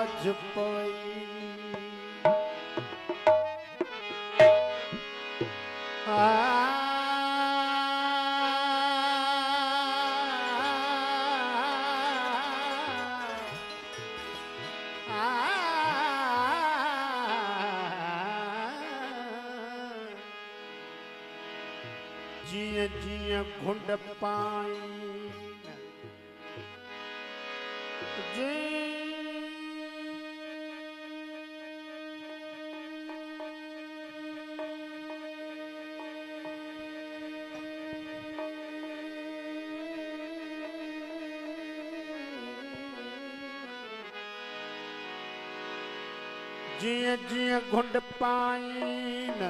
साज पई जिया जिया घुंड पाई जिया जिया घुंड पाइन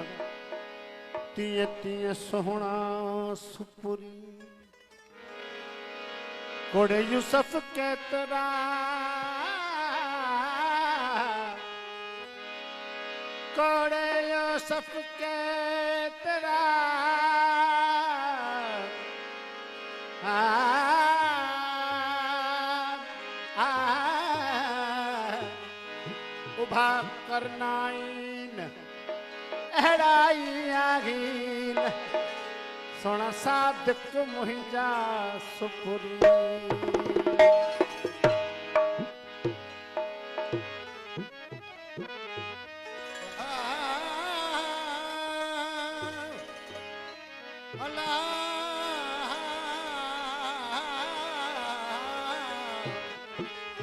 तिया तिया सोहना सुपुरी कोड़े यूसुफ के तरा कोड़े यूसुफ के तरा उभा करनाइन अहड़ाई आगीन सोना सादिक मुहिंजा सुपुरी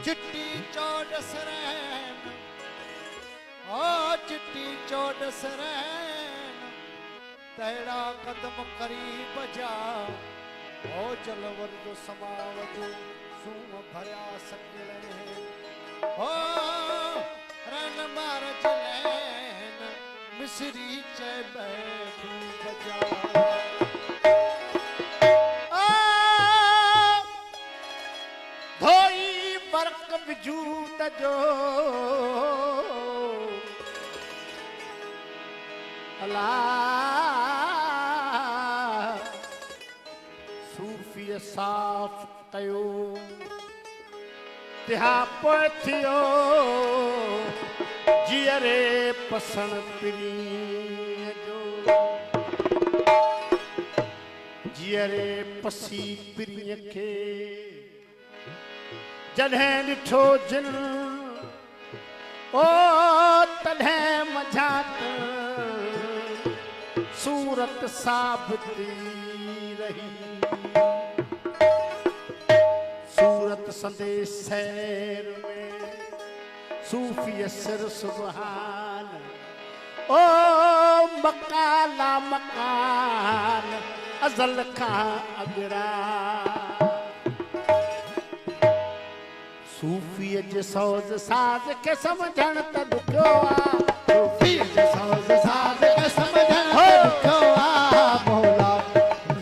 चिट्टी चौड़स रैन ओ चिट्टी चौड़स रैन तेरा कदम करीब जा ओ जलवर जो समावजो सूम भरिया सकले ओ रन मार जलैन मिसरी चे बैठू बजा धोई बरक विजूत जो अला सूफी साफ कयो तिहा पोथियो जियरे पसण पिरी जो जियरे पसी पिरी के जॾहिं ॾिठो जिन ओ तॾहिं मझात सूरत साबिती रही सूरत संदेश सैर में सूफी सिर सुबहान ओ मकाला मकान अज़ल खां अगरा सूफीअ जे सौज़ साज़ खे समझण त ॾुखियो आहे सूफीअ जे सौज़ साज़ खे समझण त ॾुखियो आहे मौला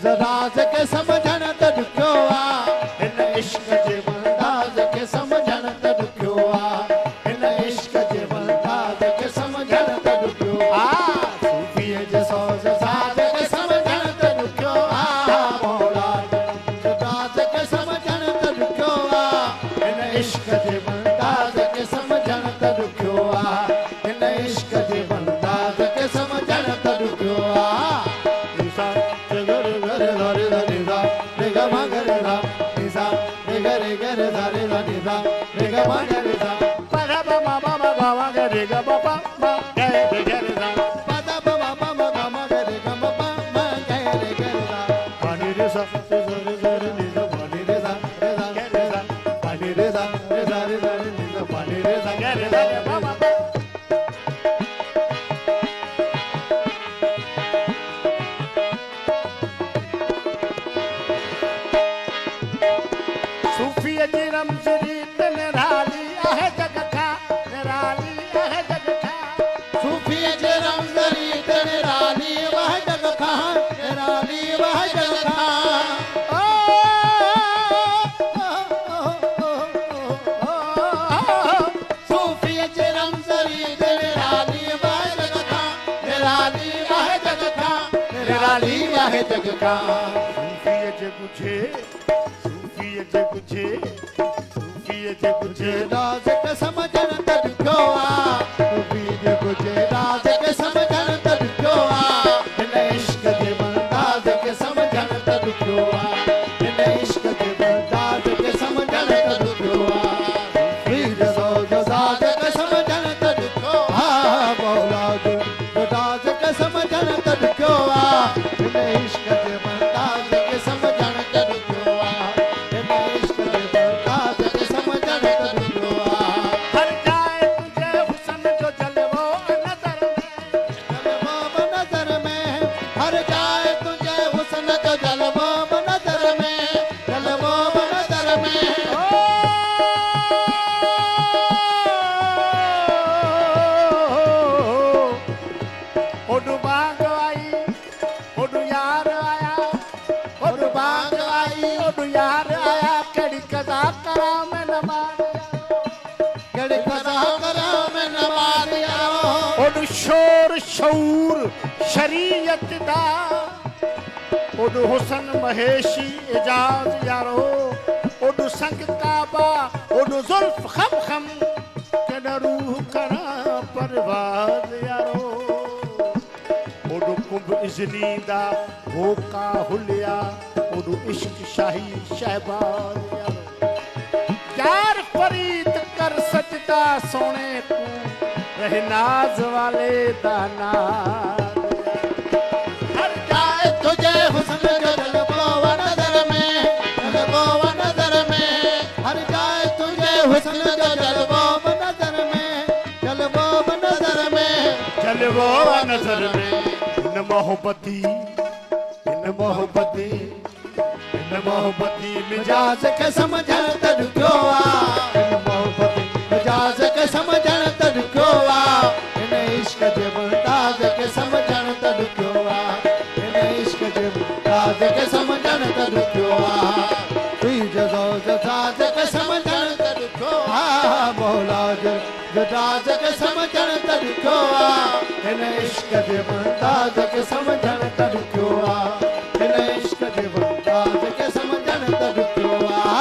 ज़राज़ खे समझण त ॾुखियो आहे हिन इश्क जे अंदाज़ खे समझण त ॾुखियो आहे हिन इश्क जे अंदाज़ खे समझण त ॾुखियो आहे सूफीअ जे सौज़ साज़ खे समझण त ॾुखियो आहे मौला ज़राज़ खे समझण त ॾुखियो आहे इश्क जे अंदाज़ खे समझण त ॾुखियो आहे हिन इश्क जे अंदाज़ खे समझण त ॾुखियो आहे निसा गर गर रे रे रा रे ग म ग रे रा निसा रे ग रे ग रे रा रे रा निसा रे ग म ग रे रा प ध प म प म ग म ग रे ग प प म ग रे ग रे रा प ध प म प म ग म ग रे ग म प म ग रे ग रे रा प नि रे सा रे रे रे नि सा प नि रे सा रे सा रे सा प नि रे सा रे सा रे सा नि सा प नि रे सा ग रे सा प म सूफीअ जी रमज़ रीत निराली आहे जग खां निराली आहे जग खां सूफीअ जी रमज़ रीत निराली आहे जग खां निराली आहे जग खां सूफीअ जी रमज़ रीत निराली आहे जग खां निराली आहे जग खां निराली आहे जग खां सूफीअ जे गुझे सूफीअ जे गुझे सूफीअ जे ॿुझे राज के समझण त ॾुखियो आ सूफी जे ॿुझे राज के समझण त ॾुखियो आ हिन इश्क जे अंदाज़ के समझण त ॾुखियो आ हिन इश्क जे अंदाज़ के समझण त ॾुखियो आ सूफी जे रोज़ राज के समझण त ॾुखियो आ मौला जो राज के समझण त ॾुखियो आ हिन इश्क जे अंदाज़ के समझण त ॾुखियो आ हिन इश्क जे अंदाज़ के समझण त ॾुखियो आ हर जाए तुझे हुस्न जो जलवो नज़र में जलवो नजर में हर जाए तुझे हुस्न जो जलवो नजर में जलवो नजर में ओडू बाग आई ओडू यार आया ओडू बाग आई ओडू यार आया कड़ी कदा करा मैं नमान कड़ी कदा करा मैं नमाज यारो ओडू शोर शऊर शरीयत दा ओडू हुसन महेशी एजाज यारो ओडू संग काबा ओडू जुल्फ खम खम कड़ रूह करा परवाज यारो ओडू कुंभ इजनी दा होका हुलिया ओडू इश्क शाही शहबाज यारो यार फरीद कर सजदा सोने को रहे नाज वाले दाना हर जाए तुझे हुस्न जो जलवो नजर में जलवो नजर में हर जाए तुझे हुस्न जो जलवो नजर में जलवो नजर में जलवो नजर में इन मोहब्बती मिजाज के समझण त ॾुखियो आ इन मोहब्बती मिजाज के समझण त ॾुखियो आ इन इश्क जे अंदाज़ के समझण त ॾुखियो आ इन इश्क जे अंदाज़ के समझण त ॾुखियो आ तुई जज़ो जज़ाज के समझण त ॾुखियो आ मौला जो जज़ाज के समझण त ॾुखियो आ इन इश्क जे अंदाज़ के समझण त ॾुखियो आ इन इश्क जे अंदाज़ के समझण त ॾुखियो आ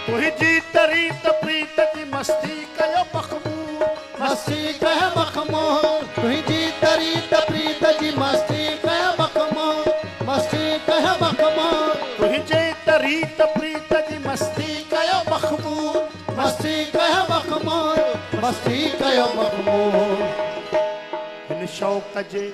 तुझी तरी त प्रीत जी मस्ती कयो मखमूर मस्ती कह मखमूर तुझी तरी त प्रीत जी मस्ती कह मखमूर मस्ती कह मखमूर तुझे तरी त प्रीत जी मस्ती कयो मखमूर मस्ती कह मखमूर मस्ती कयो मखमूर इन शौक जे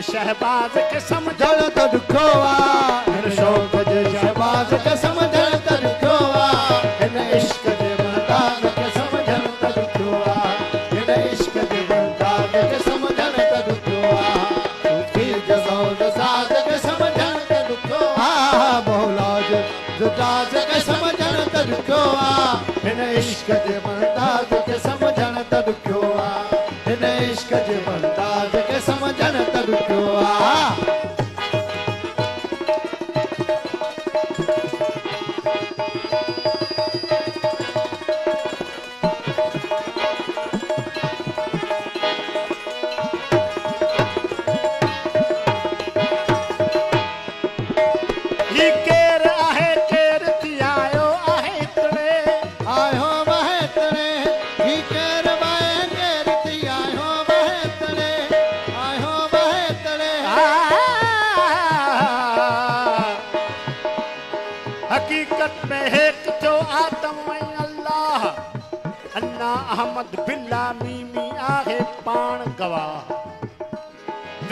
शहबाज के समझण जल त ॾुखियो आ हिन शौक़ जे शहबाज के समझण त ॾुखियो आ हिन इश्क जे अंदाज़ के समझण त ॾुखियो आ हिन इश्क जे अंदाज़ के समझण त ॾुखियो आ सूफी जे ज़ौक़ साज़ के समझण त ॾुखियो आ मौला जो राज के समझण त ॾुखियो आ हिन इश्क जे अंदाज़ के समझण त ॾुखियो आ हिन इश्क जे अंदाज़ के समझण त ॾुखियो आ ही केर आहे केर थी आयो आहे तड़े आयो वहे तड़े ही केर वहे केर थी आयो वहे तड़े आयो वहे तड़े हकीकत में एक जो आदम ऐं अल्लाह अन्ना अहमद बिल्ला मीमी आहे पाण गवाह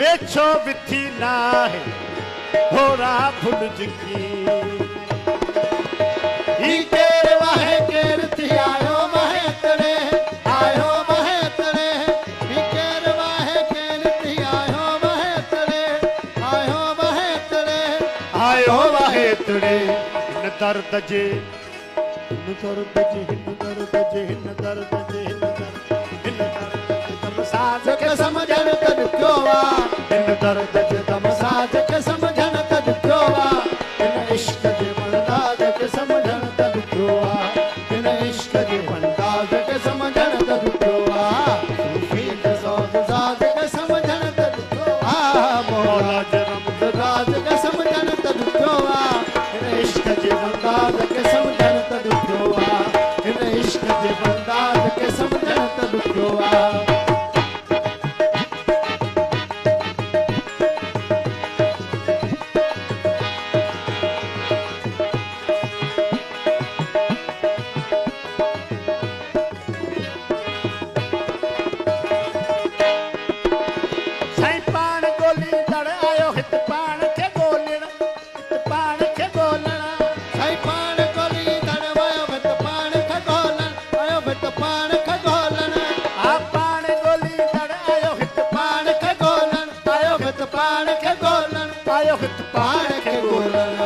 वेछो विथी नाहे घोड़ा फुलज की ही केर वहे केर थी आयो वहे तड़े आयो वहे तड़े ही केर वहे केर थी आयो वहे तड़े आयो वहे तड़े आयो वाहे तड़े हिन दर्द जे हिन दर्द जे हिन दर्द जे हिन दर्द जे हिन दर्द जे हिन दर्द जे साज के समझण त ॾुखियो ॾुखियो आहे इन दर्द जे दमसाज खे सम्झण त ॾुखियो आहे इन इश्क जे अंदाज़ खे सम्झण त ॾुखियो आहे इन इश्क जे अंदाज़ खे सम्झण त ॾुखियो आहे सूफ़ी जे सौज़ साज़ खे सम्झण त ॾुखियो आहे मौला जे रमज़ राज़ खे सम्झण त ॾुखियो आहे इन इश्क जे अंदाज़ खे सम्झण त ॾुखियो आहे इन इश्क जे अंदाज़ खे सम्झण त ॾुखियो आहे साईं पाण ॻोल्हींदड़ आयो हित पाण खे ॻोल्हण हित पाण खे ॻोल्हण साईं पाण ॻोल्हींदड़ आयो हित पाण खे ॻोल्हण आयो हित पाण खे ॻोल्हण आ पाण ॻोल्हींदड़ आयो हित पाण खे ॻोल्हण आयो हित पाण खे ॻोल्हण आयो हित पाण खे ॻोल्हण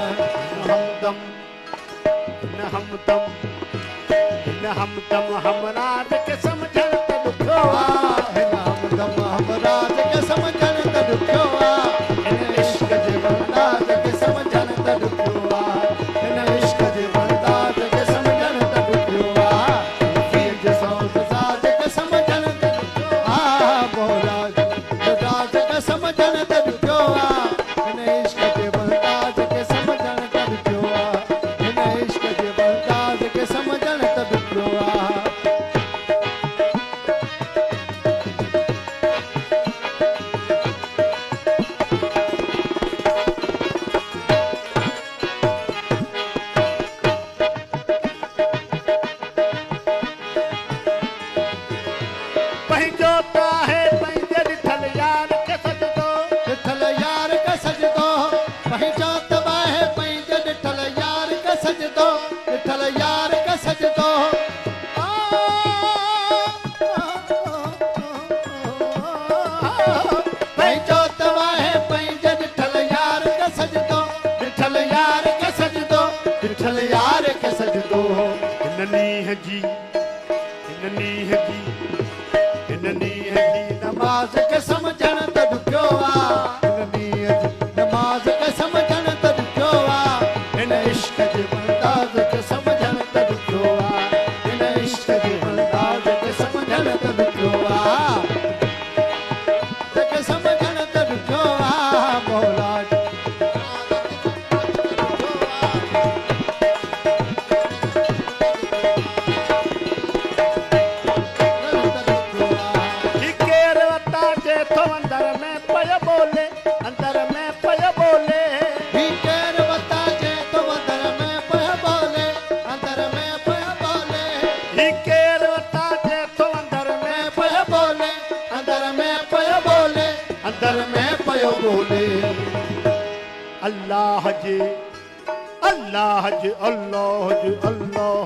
हमदम न हमदम न हमदम हमराज खे सम्झण त ॾुखियो आहे हिन हमदम हमराज खे सम्झण त ॾुखियो आहे हिन इश्क जे अंदाज़ खे सम्झण त ॾुखियो आहे हिन इश्क जे अंदाज़ खे सम्झण त ॾुखियो आहे सूफ़ी जे सौज़ साज़ खे सम्झण त ॾुखियो आहे मौला जे राज़ खे सम्झण त ॾुखियो आहे हिन इश्क जे अंदाज़ खे सम्झण त ॾुखियो आहे हिन इश्क जे अंदाज़ खे सम्झण त ॾुखियो आहे पंहिंजो त आहे पंहिंजे ॾिठल यार खे सजदो ॾिठल यार खे सजदो पंहिंजो त आहे पंहिंजे ॾिठल यार खे सजदो ॾिठल यार खे सजदो पंहिंजो त आहे पंहिंजे ॾिठल यार खे सजदो ॾिठल यार खे सजदो ॾिठल यार खे सजदो हिन नीह जी नमाज़ खे सम्झण त ॾुखियो आहे हिन ॾींहं जी नमाज़ खे सम्झण त ॾुखियो आहे हिन इश्क जे अंदाज़ खे सम्झण त ॾुखियो आहे हिन इश्क जे अंदाज़ खे सम्झण त ॾुखियो आहे खे सम्झण त ॾुखियो आहे मौला ही केर वता जे थो अंदर में पय बोले अंदर में पय बोले ही केर वता जे तो अंदर में पय बोले अंदर में पय बोले ही केर वता जे थो अंदर में पय बोले अंदर में पय बोले अंदर में पयो बोले अल्लाह जे अल्लाह जे अल्लाह जे अल्लाह